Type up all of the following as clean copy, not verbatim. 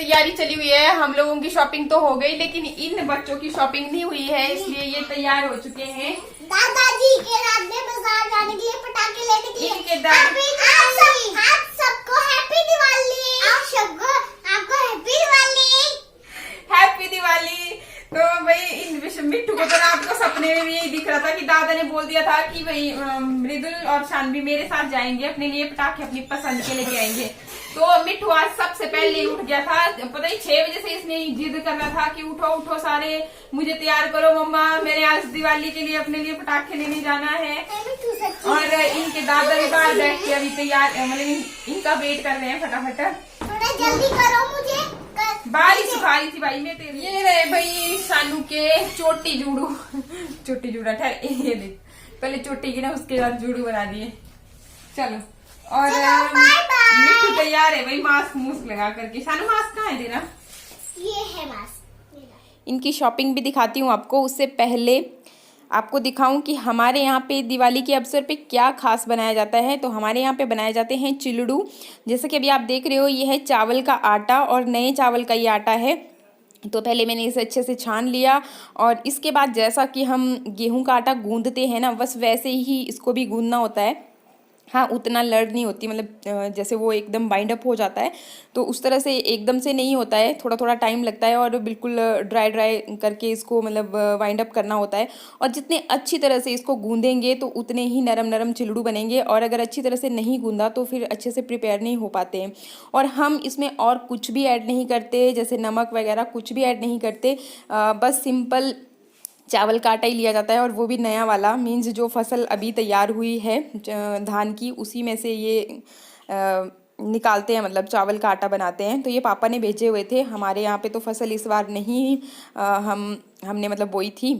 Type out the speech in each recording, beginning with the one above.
तैयारी चली हुई है। हम लोगों की शॉपिंग तो हो गई, लेकिन इन बच्चों की शॉपिंग नहीं हुई है, इसलिए ये तैयार हो चुके हैं दादाजी के रात में बाजार जाने के लिए, पटाखे लेने के लिए। इनके आप सबको हैप्पी दिवाली। आपको हैप्पी दिवाली। हैप्पी दिवाली। तो भाई इन मिट्टू को तो रात को सपने में भी यही दिख रहा था कि दादा ने बोल दिया था कि भाई मृदुल और शानवी मेरे साथ जाएंगे, अपने लिए पटाखे अपनी पसंद के लेके आएंगे। तो मिट्टू आज सबसे पहले उठ गया था, पता ही 6 बजे से इसने जिद कर रहा था कि उठो उठो सारे, मुझे तैयार करो मम्मा, मेरे आज दिवाली के लिए अपने लिए पटाखे लेने जाना है। और इनके दादा भी बाहर बैठ के अभी तैयार, मतलब इनका वेट कर रहे हैं। फटाफट थोड़ा जल्दी करो, मुझे बारिश सुखा रही थी भाई मैं तेरी। ये रहे भाई शानू के चोटी जूड़ू चोटी जूड़ा ठहर, ये देख पहले चोटी की ना, उसके बाद जूड़ू बना दिए। चलो और मिट्टू तैयार है भाई, मास्क मूस्क लगा करके। शानू मास्क कहाँ है तेरा? ये है मास्क। इनकी शॉपिंग भी दिखाती हूँ आपको, उससे पहले आपको दिखाऊं कि हमारे यहाँ पे दिवाली के अवसर पे क्या खास बनाया जाता है। तो हमारे यहाँ पे बनाए जाते हैं चिलड़ू। जैसे कि अभी आप देख रहे हो, ये है चावल का आटा और नए चावल का ये आटा है। तो पहले मैंने इसे अच्छे से छान लिया और इसके बाद जैसा कि हम गेहूं का आटा गूंदते हैं ना, बस वैसे ही इसको भी गूंदना होता है। हाँ, उतना लड़ नहीं होती, मतलब जैसे वो एकदम बाइंड अप हो जाता है तो उस तरह से एकदम से नहीं होता है, थोड़ा थोड़ा टाइम लगता है और बिल्कुल ड्राई ड्राई करके इसको मतलब वाइंड अप करना होता है। और जितने अच्छी तरह से इसको गूंदेंगे तो उतने ही नरम नरम चिलड़ू बनेंगे, और अगर अच्छी तरह से नहीं गूंदा तो फिर अच्छे से प्रिपेयर नहीं हो पाते हैं। और हम इसमें और कुछ भी ऐड नहीं करते, जैसे नमक वगैरह कुछ भी ऐड नहीं करते, बस सिंपल चावल का आटा ही लिया जाता है, और वो भी नया वाला, मीन्स जो फसल अभी तैयार हुई है धान की, उसी में से ये निकालते हैं, मतलब चावल का आटा बनाते हैं। तो ये पापा ने भेजे हुए थे, हमारे यहाँ पे तो फसल इस बार नहीं हमने मतलब बोई थी।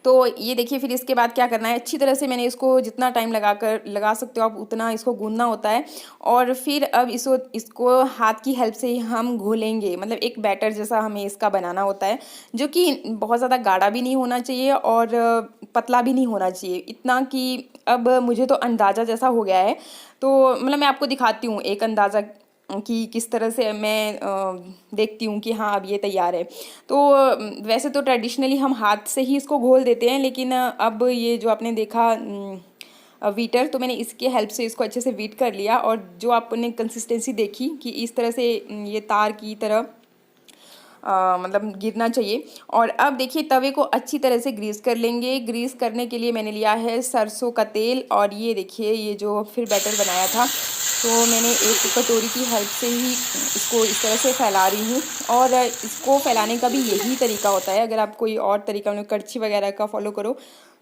तो ये देखिए, फिर इसके बाद क्या करना है, अच्छी तरह से मैंने इसको जितना टाइम लगा सकते हो आप उतना इसको गूंदना होता है। और फिर अब इसको हाथ की हेल्प से ही हम घोलेंगे, मतलब एक बैटर जैसा हमें इसका बनाना होता है, जो कि बहुत ज़्यादा गाढ़ा भी नहीं होना चाहिए और पतला भी नहीं होना चाहिए, इतना कि अब मुझे तो अंदाज़ा जैसा हो गया है। तो मतलब मैं आपको दिखाती हूँ एक अंदाज़ा कि किस तरह से मैं देखती हूँ कि हाँ अब ये तैयार है। तो वैसे तो ट्रेडिशनली हम हाथ से ही इसको घोल देते हैं, लेकिन अब ये जो आपने देखा वीटर, तो मैंने इसके हेल्प से इसको अच्छे से वीट कर लिया, और जो आपने कंसिस्टेंसी देखी कि इस तरह से ये तार की तरह मतलब गिरना चाहिए। और अब देखिए तवे को अच्छी तरह से ग्रीस कर लेंगे। ग्रीस करने के लिए मैंने लिया है सरसों का तेल, और ये देखिए ये जो फिर बैटर बनाया था, तो मैंने एक कटोरी की हेल्प से ही इसको इस तरह से फैला रही हूँ। और इसको फैलाने का भी यही तरीका होता है, अगर आप कोई और तरीका मतलब कड़छी वगैरह का फॉलो करो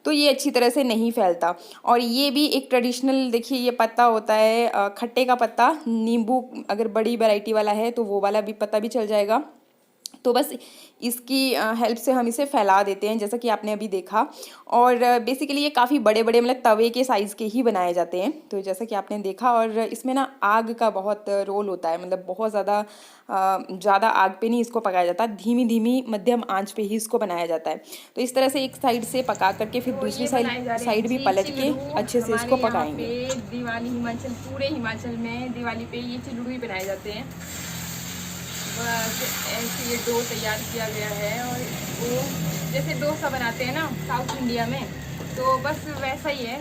तो ये अच्छी तरह से नहीं फैलता। और ये भी एक ट्रेडिशनल, देखिए ये पत्ता होता है खट्टे का पत्ता, नींबू अगर बड़ी वैरायटी वाला है तो वो वाला भी पत्ता भी चल जाएगा। तो बस इसकी हेल्प से हम इसे फैला देते हैं, जैसा कि आपने अभी देखा। और बेसिकली ये काफ़ी बड़े बड़े मतलब तवे के साइज़ के ही बनाए जाते हैं, तो जैसा कि आपने देखा। और इसमें ना आग का बहुत रोल होता है, मतलब बहुत ज़्यादा आग पे नहीं इसको पकाया जाता, धीमी धीमी मध्यम आंच पे ही इसको बनाया जाता है। तो इस तरह से एक साइड से पका करके फिर दूसरी साइड भी पलट के अच्छे से इसको पकाएंगे। दिवाली हिमाचल, पूरे हिमाचल में दिवाली पे ये चिलड़ू ही बनाए जाते हैं। ऐसे ये डो तैयार किया गया है, और वो जैसे डोसा बनाते हैं ना साउथ इंडिया में, तो बस वैसा ही है।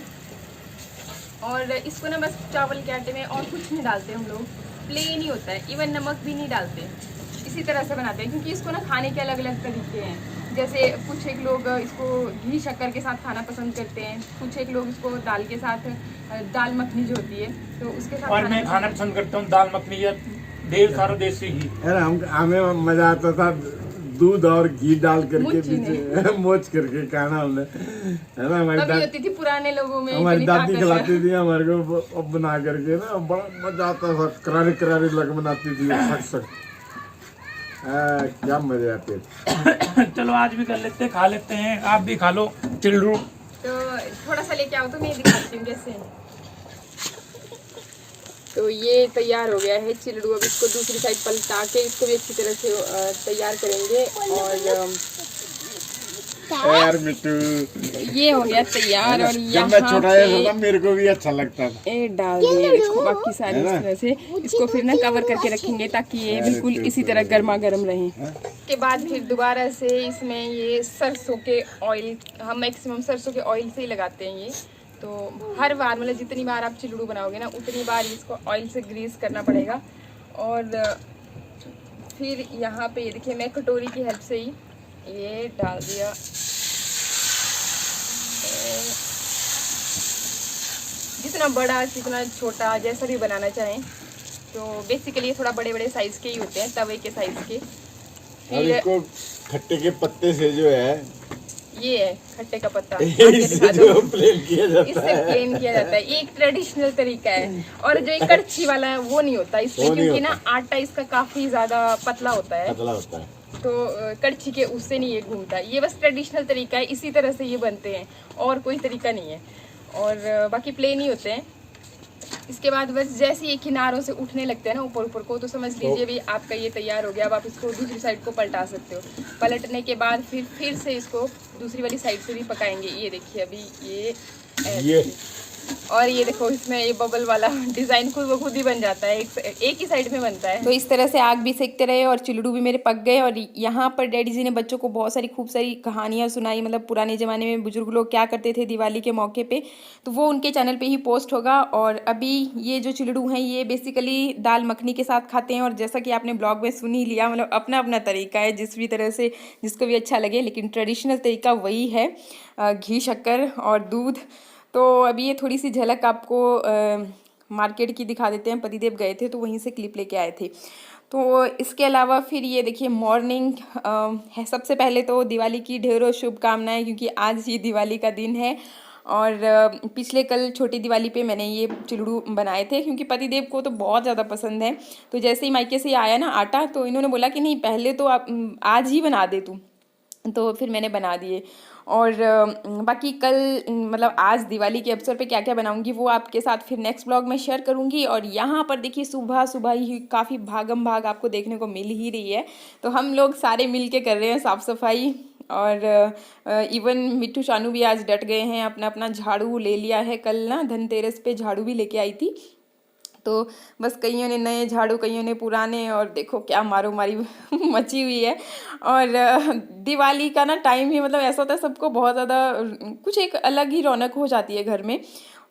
और इसको ना बस चावल के आटे में और कुछ नहीं डालते हम लोग, प्लेन ही होता है, इवन नमक भी नहीं डालते, इसी तरह से बनाते हैं। क्योंकि इसको ना खाने के अलग अलग तरीके हैं, जैसे कुछ एक लोग इसको घी शक्कर के साथ खाना पसंद करते हैं, कुछ एक लोग इसको दाल के साथ, दाल मखनी जो होती है तो उसके साथ, और मैं खाना पसंद करता हूँ दाल मखनी या ढेर सारा देसी घी। हमें मजा आता था दूध और घी डाल करके बीच मोच करके खाना हमने, है ना। हमारी होती थी पुराने लोगों में, हमारी दादी खिलाती थी हमारे को बना करके ना, बड़ा मजा आता था। करारी करारी लग बनाती थी सख्त क्या मजे आते। चलो आज भी कर लेते, खा लेते हैं, आप भी खा लो चिलड़ू। तो थोड़ा सा लेके आओ तो मैं दिखाती हूँ कैसे। तो ये तैयार हो गया है चिलड़ू। अब इसको दूसरी साइड पलटा के इसको भी अच्छी तरह से तैयार करेंगे। और यार मिट्टू, ये हो गया तैयार। और जब मैं छोटा था मेरे को भी अच्छा लगता था। ये डाल दिए देखो, बाकी सारी इस तरह से इसको फिर ना कवर करके रखेंगे ताकि ये बिल्कुल इसी तरह गर्मा गर्म रहे। के बाद फिर दोबारा से इसमें ये सरसों के ऑयल, हम मैक्सिमम सरसों के ऑयल से ही लगाते हैं ये। तो हर बार मतलब जितनी बार आप चिलड़ू बनाओगे ना उतनी बार इसको ऑयल से ग्रीस करना पड़ेगा। और फिर यहाँ पे ये देखिए मैं कटोरी की हेल्प से ही ये डाल दिया। जितना बड़ा जितना छोटा जैसा भी बनाना चाहें, तो बेसिकली ये थोड़ा बड़े बड़े साइज के ही होते हैं, तवे के साइज के। और इसको खट्टे के पत्ते से जो है, ये है खट्टे का पत्ता, इससे जो प्लेन किया जाता इससे है, प्लेन किया जाता है। ये एक ट्रेडिशनल तरीका है। और जो एक कड़छी वाला है वो नहीं होता इसलिए, क्योंकि ना आटा इसका काफी ज्यादा पतला होता है, पतला होता है, तो कड़छी के उससे नहीं ये घूमता। ये बस ट्रेडिशनल तरीका है, इसी तरह से ये बनते हैं और कोई तरीका नहीं है। और बाकी प्लेन ही होते हैं। इसके बाद बस जैसे ये किनारों से उठने लगते हैं ना ऊपर ऊपर को, तो समझ लीजिए भी आपका ये तैयार हो गया। अब आप इसको दूसरी साइड को पलटा सकते हो। पलटने के बाद फिर से इसको दूसरी वाली साइड से भी पकाएंगे। ये देखिए अभी ये और ये देखो इसमें ये बबल वाला डिजाइन खुद ही बन जाता है, एक ही साइड में बनता है। तो इस तरह से आग भी सेकते रहे और चिलड़ू भी मेरे पक गए। और यहाँ पर डैडी जी ने बच्चों को बहुत सारी खूब सारी कहानियाँ सुनाई, मतलब पुराने ज़माने में बुजुर्ग लोग क्या करते थे दिवाली के मौके पे, तो वो उनके चैनल पे ही पोस्ट होगा। और अभी ये जो चिलड़ू हैं ये बेसिकली दाल मखनी के साथ खाते हैं। और जैसा कि आपने ब्लॉग में सुन ही लिया, मतलब अपना अपना तरीका है, जिस भी तरह से जिसको भी अच्छा लगे, लेकिन ट्रेडिशनल तरीका वही है, घी शक्कर और दूध। तो अभी ये थोड़ी सी झलक आपको मार्केट की दिखा देते हैं। पतिदेव गए थे तो वहीं से क्लिप लेके आए थे। तो इसके अलावा फिर ये देखिए मॉर्निंग है। सबसे पहले तो दिवाली की ढेरों शुभकामनाएं, क्योंकि आज ही दिवाली का दिन है। और पिछले कल छोटी दिवाली पे मैंने ये चिलड़ू बनाए थे, क्योंकि पतिदेव को तो बहुत ज़्यादा पसंद है। तो जैसे ही मायके से आया ना आटा, तो इन्होंने बोला कि नहीं पहले तो आप आज ही बना दे तू, तो फिर मैंने बना दिए। और बाकी कल मतलब आज दिवाली के अवसर पे क्या क्या बनाऊंगी वो आपके साथ फिर नेक्स्ट ब्लॉग में शेयर करूंगी। और यहाँ पर देखिए सुबह सुबह ही काफ़ी भागम भाग आपको देखने को मिल ही रही है। तो हम लोग सारे मिल के कर रहे हैं साफ़ सफाई। और इवन मिट्टू शानू भी आज डट गए हैं, अपना अपना झाड़ू ले लिया है। कल ना धनतेरस पे झाड़ू भी लेके आई थी, तो बस कईयों ने नए झाड़ू, कईयों ने पुराने, और देखो क्या मारो मारी मची हुई है। और दिवाली का ना टाइम ही मतलब ऐसा होता है, सबको बहुत ज़्यादा कुछ एक अलग ही रौनक हो जाती है घर में।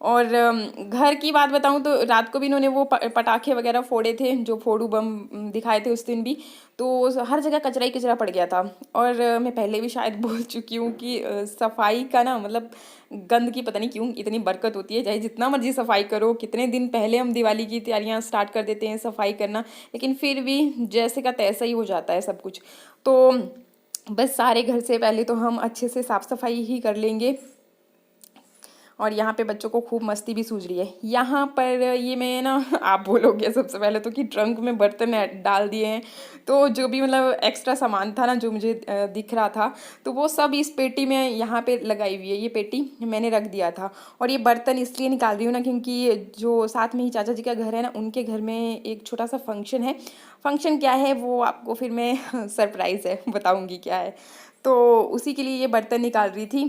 और घर की बात बताऊं तो रात को भी इन्होंने वो पटाखे वगैरह फोड़े थे, जो फोड़ू बम दिखाए थे उस दिन भी, तो हर जगह कचरा ही कचरा पड़ गया था। और मैं पहले भी शायद बोल चुकी हूँ कि सफाई का ना मतलब गंद की पता नहीं क्यों इतनी बरकत होती है। चाहे जितना मर्जी सफाई करो, कितने दिन पहले हम दिवाली की तैयारियां स्टार्ट कर देते हैं सफाई करना, लेकिन फिर भी जैसे का तैसा ही हो जाता है सब कुछ। तो बस सारे घर से पहले तो हम अच्छे से साफ़ सफाई ही कर लेंगे। और यहाँ पे बच्चों को खूब मस्ती भी सूझ रही है। यहाँ पर ये मैं ना आप बोलोगे सबसे पहले तो कि ट्रंक में बर्तन डाल दिए हैं, तो जो भी मतलब एक्स्ट्रा सामान था ना जो मुझे दिख रहा था, तो वो सब इस पेटी में यहाँ पे लगाई हुई है। ये पेटी मैंने रख दिया था। और ये बर्तन इसलिए निकाल रही हूँ ना, क्योंकि जो साथ में ही चाचा जी का घर है ना, उनके घर में एक छोटा सा फंक्शन है। फंक्शन क्या है वो आपको फिर मैं सरप्राइज़ है बताऊँगी क्या है। तो उसी के लिए ये बर्तन निकाल रही थी।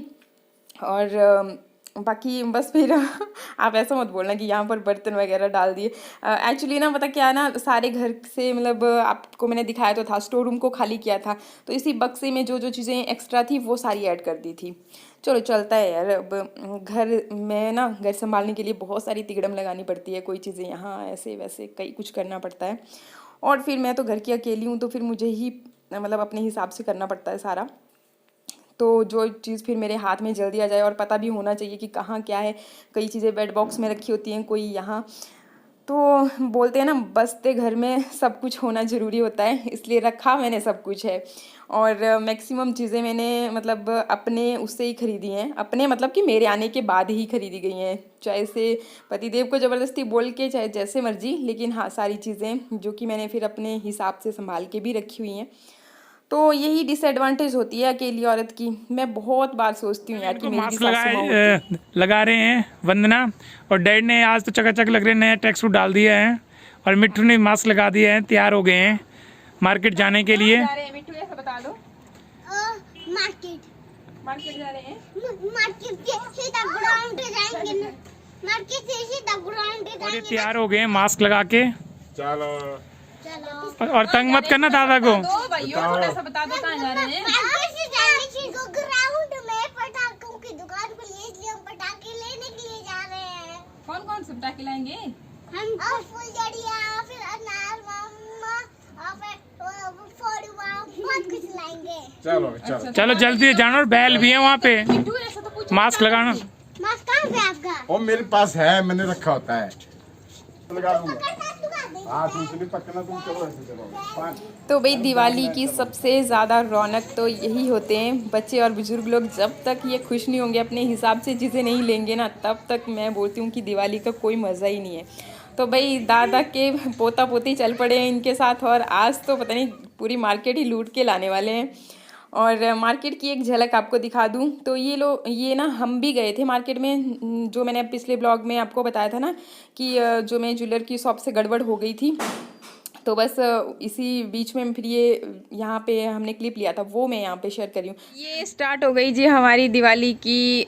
और बाकी बस फिर आप ऐसा मत बोलना कि यहाँ पर बर्तन वगैरह डाल दिए। एक्चुअली ना पता क्या है ना, सारे घर से मतलब आपको मैंने दिखाया तो था, स्टोर रूम को खाली किया था, तो इसी बक्से में जो जो चीज़ें एक्स्ट्रा थी वो सारी ऐड कर दी थी। चलो चलता है यार। अब घर में ना घर संभालने के लिए बहुत सारी तिगड़म लगानी पड़ती है, कोई चीज़ें यहाँ ऐसे वैसे कई कुछ करना पड़ता है। और फिर मैं तो घर की अकेली हूँ, तो फिर मुझे ही मतलब अपने हिसाब से करना पड़ता है सारा। तो जो चीज़ फिर मेरे हाथ में जल्दी आ जाए, और पता भी होना चाहिए कि कहाँ क्या है। कई चीज़ें बेड बॉक्स में रखी होती हैं, कोई यहाँ, तो बोलते हैं ना बसते घर में सब कुछ होना ज़रूरी होता है, इसलिए रखा मैंने सब कुछ है। और मैक्सिमम चीज़ें मैंने मतलब अपने उससे ही ख़रीदी हैं, अपने मतलब कि मेरे आने के बाद ही ख़रीदी गई हैं, चाहे से पतिदेव को ज़बरदस्ती बोल के, चाहे जैसे मर्जी, लेकिन हाँ सारी चीज़ें जो कि मैंने फिर अपने हिसाब से संभाल के भी रखी हुई हैं। तो यही डिसएडवांटेज होती है अकेली औरत की। मैं बहुत बार सोचती हूँ यार कि मेरी मास्क लगा रहे हैं वंदना, और डैड ने आज तो चकाचक लग रहे नया ट्रैक सूट डाल दिया है, और मिट्टू ने मास्क लगा दिया है, तैयार हो गए हैं मार्केट जाने के लिए। मिट्टू ऐसा बता दो। मार्केट जा रहे हैं। मार्केट के सीधा ग्राउंड पे जाएंगे ना, मार्केट से सीधा ग्राउंड पे और ये जाएंगे। तैयार हो गए हैं मास्क लगा के। चलो चलो और तंग मत करना दादा को। तो भाइयों थोड़ा सा बता दो कहाँ जा रहे हैं। मार्केट से जाएंगे को ग्राउंड में पटाखों की दुकान खुली है, इसलिए हम पटाखे लेने के लिए जा रहे हैं। कौन कौन से पटाखे लाएंगे? हम फुलझड़िया, फिर अनार मामा और फिर फोड़ुआ, बहुत कुछ लाएंगे। चलो चलो चलो जल्दी जाना, और बैल भी है वहाँ पे। मिट्टू ऐसा तो कुछ मास्क लगाना। मास्क कहाँ पे आपका? वो मेरे पास है, मैंने रखा होता है, लगा लूंगा। पकड़ना लगा दे। हाँ तुमसे नहीं पकड़ना, तुम चलो ऐसे चलो। पाँच तो भाई दिवाली की सबसे ज़्यादा रौनक तो यही होते हैं, बच्चे और बुजुर्ग लोग जब तक ये खुश नहीं होंगे, अपने हिसाब से चीज़ें नहीं लेंगे ना, तब तक मैं बोलती हूँ कि दिवाली का कोई मज़ा ही नहीं है। तो भाई दादा के पोता पोती चल पड़े हैं इनके साथ, और आज तो पता नहीं पूरी मार्केट ही लूट के लाने वाले हैं। और मार्केट की एक झलक आपको दिखा दूं तो ये ना हम भी गए थे मार्केट में, जो मैंने पिछले ब्लॉग में आपको बताया था ना कि जो मैं ज्वेलर की शॉप से गड़बड़ हो गई थी, तो बस इसी बीच में फिर ये यहाँ पे हमने क्लिप लिया था, वो मैं यहाँ पे शेयर करी हूँ। ये स्टार्ट हो गई जी हमारी दिवाली की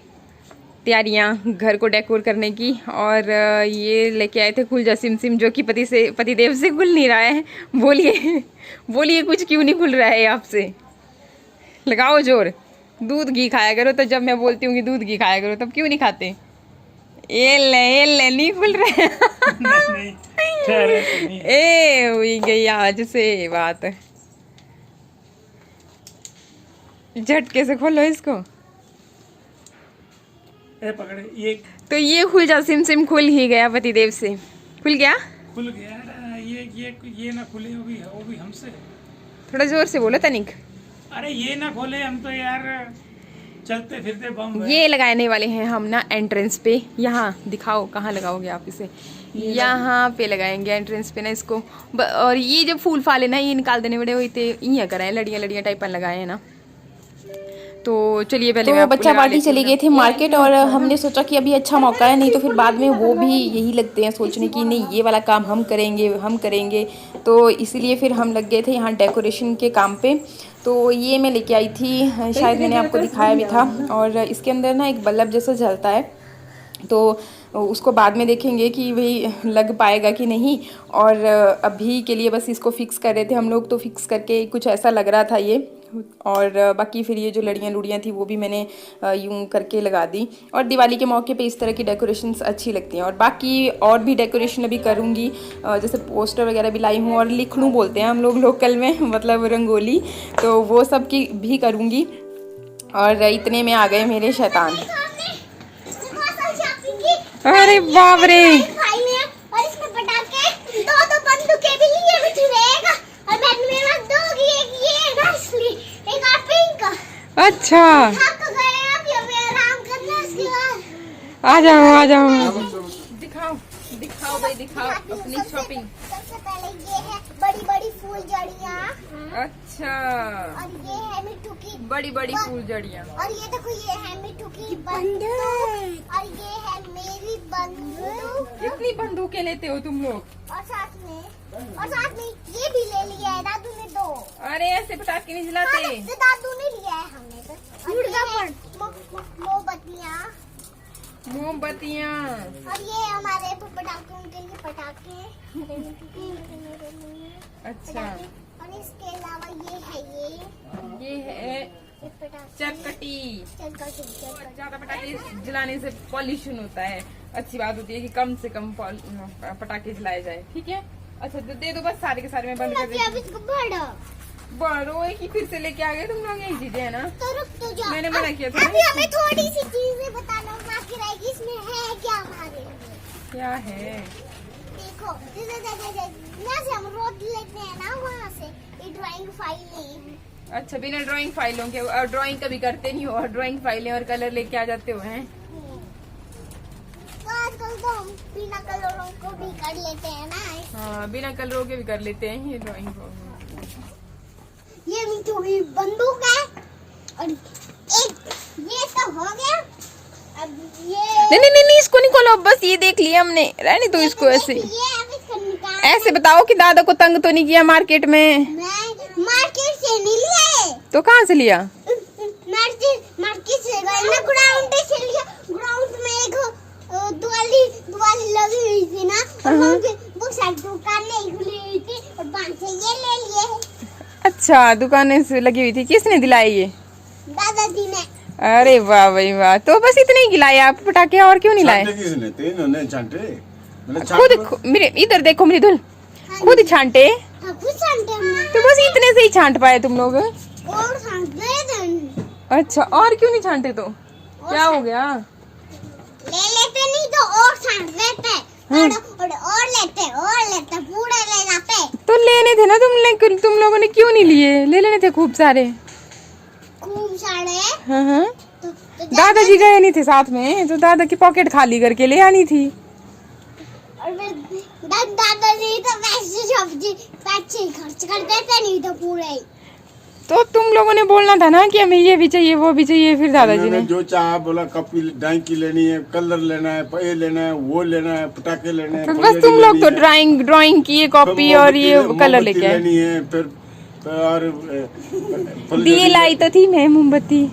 तैयारियाँ घर को डेकोर करने की, और ये लेके आए थे खुल जा सिम जो कि पतिदेव से खुल नहीं रहा है। बोलिए कुछ क्यों नहीं खुल रहा है आपसे? लगाओ जोर। दूध घी खाया करो, तो जब मैं बोलती हूँ कि दूध घी खाया करो तब क्यों नहीं खाते? ये ले नहीं खुल रहे। नहीं, नहीं। ए हुई गई आज से बात। झटके से खोलो इसको। ए पकड़े ये। तो ये खुल जा सिम खुल ही गया पतिदेव से। खुल गया? खुल गया। ये ना खुले, वो भी हमसे। थोड़ा जोर से बोलो तनिक। अरे ये ना खोले, हम तो यार चलते फिरते बम है। ये लगाने वाले हैं हम ना एंट्रेंस पे। यहाँ दिखाओ कहाँ लगाओगे आप इसे? यहाँ पे लगाएंगे एंट्रेंस पे ना इसको। और ये जब फूल फाले ना ये निकाल देने बड़े हुए यहाँ कराए, लड़ियाँ टाइप लगाए हैं ना। तो चलिए पहले तो बच्चा पार्टी चले गए थे मार्केट, और हमने सोचा कि अभी अच्छा मौका है, नहीं तो फिर बाद में वो भी यही लगते हैं सोचने की नहीं ये वाला काम हम करेंगे। तो इसीलिए फिर हम लग गए थे यहाँ डेकोरेशन के काम पे। तो ये मैं लेके आई थी, शायद मैंने आपको दिखाया भी था, और इसके अंदर ना एक बल्ब जैसा जलता है, तो उसको बाद में देखेंगे कि भाई लग पाएगा कि नहीं। और अभी के लिए बस इसको फिक्स कर रहे थे हम लोग, तो फिक्स करके कुछ ऐसा लग रहा था ये। और बाकी फिर ये जो लड़ियाँ थी वो भी मैंने यूं करके लगा दी। और दिवाली के मौके पे इस तरह की डेकोरेशंस अच्छी लगती हैं। और बाकी और भी डेकोरेशन अभी करूँगी, जैसे पोस्टर वगैरह भी लाई हूँ, और लिखड़ू बोलते हैं हम लोग लोकल में, मतलब रंगोली, तो वो सब की भी करूँगी। और इतने में आ गए मेरे शैतान। अरे बाप रे, और इसमें पटाखे दो बंदूकें भी लिए हुए रहेगा, और मेरे पास दो एक ये ना इसलिए एक और पिंक। अच्छा थक गए आप, ये आराम करना इसके बाद। आ जाओ दिखाओ भाई, दिखाओ अपनी शॉपिंग। सबसे पहले ये है बड़ी बड़ी फूलझड़ियाँ, अच्छा और ये है मिट्टू की बड़ी फूलझड़ियाँ, और ये देखो ये है मिट्टू की बंदूक, और ये है मेरी बंदूक। इतनी बंदूकें लेते हो तुम लोग? और साथ में ये भी ले लिया है दादू ने दो। अरे ऐसे पटाखे नहीं जलाते। तो दादू ने लिया है, हमने तो। मोमबत्तियाँ। और ये हमारे पटाखों के लिए पटाखे। अच्छा, और इसके अलावा ये है एक पटाखे। चटकटी। चटकटी। ज्यादा पटाखे जलाने से पॉल्यूशन होता है, अच्छी बात होती है कि कम से कम पटाखे जलाए जाए, ठीक है। अच्छा तो दे दो बस, सारे के सारे में बंद कर दे। बड़ो की फिर से लेके आ गए तुम लोग यही चीजें है ना। तो रुक तो जाओ, मैंने मना किया था। अभी हमें थोड़ी सी चीजें बताना बाकी रहेगी, इसमें है क्या हमारे लिए? क्या है? देखो जैसे हम रोज लेते हैं ना वहाँ से ये ड्राइंग फाइलें। अच्छा, बिना ड्राइंग फाइलों के ड्राइंग कभी करते नहीं हो, और ड्राइंग फाइलें और कलर लेके आ जाते हो हैं। तो आजकल तो हम बिना कलरों को भी कर लेते हैं ना। हाँ, बिना कलरों के भी कर लेते हैं ये ड्राइंग। ये मिट्टू की बंदूक है, और एक ये तो हो गया। अब ये नहीं इसको नहीं खोलो, बस ये देख लिया हमने, रहने तो इसको ऐसे। ये अब इसको निकाल। ऐसे बताओ कि दादा को तंग तो नहीं किया मार्केट में? मैं मार्केट से नहीं लिया है। तो कहाँ से लिया? मार्केट ना ग्राउंड से लिया, ग्राउंड में एक दिवाली लगी हुई थी ना, और वो साइड दुकान नहीं खुली हुई थी और 5 से ये ले लिए। अच्छा, दुकानें से लगी हुई थी। किसने दिलाई ये? दादाजी ने। अरे वाह भाई वाह। तो बस इतने ही खिलाए आप पटाखे, और क्यों नहीं लाए? छांटे किसने? तो इन्होंने छांटे। मेरे इधर देखो मृदुल, खुद छांटे। हाँ, कुछ छांटे हमने। तो बस इतने से ही छांट पाए तुम लोग? और छांटे थे। अच्छा, और क्यों नहीं छांटे? तो क्या हो गया? ले लेते नहीं तो और छांट लेते, और लेते पूरे ले जाते। तो लेने थे ना तुम लोगों ने क्यों नहीं लिए? ले लेने थे खूब सारे। खूब सारे। हाँ। तो दादाजी गए नहीं थे साथ में, तो दादा की पॉकेट खाली करके ले आनी थी। और फिर दादाजी तो वैसे सब्जी पैसे खर्च कर देते नहीं तो पूरे ही। तो तुम लोगों ने बोलना था ना कि हमें ये भी चाहिए वो भी चाहिए, फिर दादाजी ने जो चाहा बोला, कॉपी डाई की लेनी है, कलर लेना है, ये लेना है, वो लेना है, पटाखे लेने हैं। तो बस तुम लोग तो ड्राइंग की कॉपी और ये कलर लेके आए। लेनी है, फिर और दिए लाई तो थी मैं, मोमबत्ती।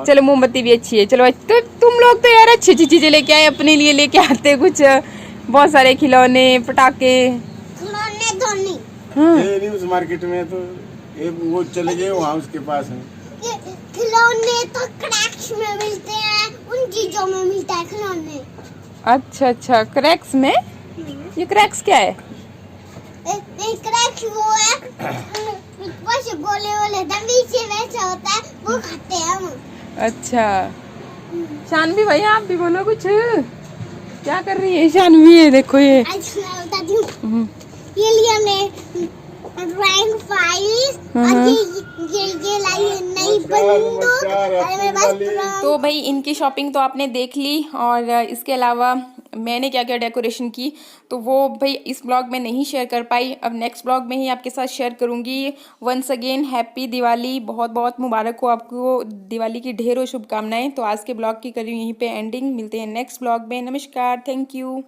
चलो मोमबत्ती भी अच्छी है। चलो, तो तुम लोग तो यार अच्छी अच्छी चीजें लेके आए, अपने लिए लेके आते कुछ, बहुत सारे खिलौने पटाखे। खिलौने धोनी नहीं उस मार्केट में तो वो चले गए वहाँ उसके पास है। खिलौने तो क्रैक्स में मिलते हैं, उन चीजों में मिलता है खिलौने। अच्छा, क्रैक्स में? ये क्रैक्स क्या है? एक क्रैक्स वो है, वैसे गोले नीचे वैसा होता है, वो खाते हैं हम। अच्छा, शानवी भाई आप भी बोलो कुछ। क्या कर रही है शानवी? ये देखो ये। अच्छा मैं बताती हूँ, ये लिया हमने ड्राइंग फाइल्स, और ये लाई है नई बंदूक, और मेरे पास तो भाई इनकी शॉपिंग तो आपने देख ली, और इसके अलावा मैंने क्या क्या डेकोरेशन की तो वो भाई इस ब्लॉग में नहीं शेयर कर पाई। अब नेक्स्ट ब्लॉग में ही आपके साथ शेयर करूँगी। वंस अगेन हैप्पी दिवाली, बहुत बहुत मुबारक हो आपको, दिवाली की ढेरों शुभकामनाएं। तो आज के ब्लॉग की करी यहीं पे एंडिंग। मिलते हैं नेक्स्ट ब्लॉग में। नमस्कार, थैंक यू।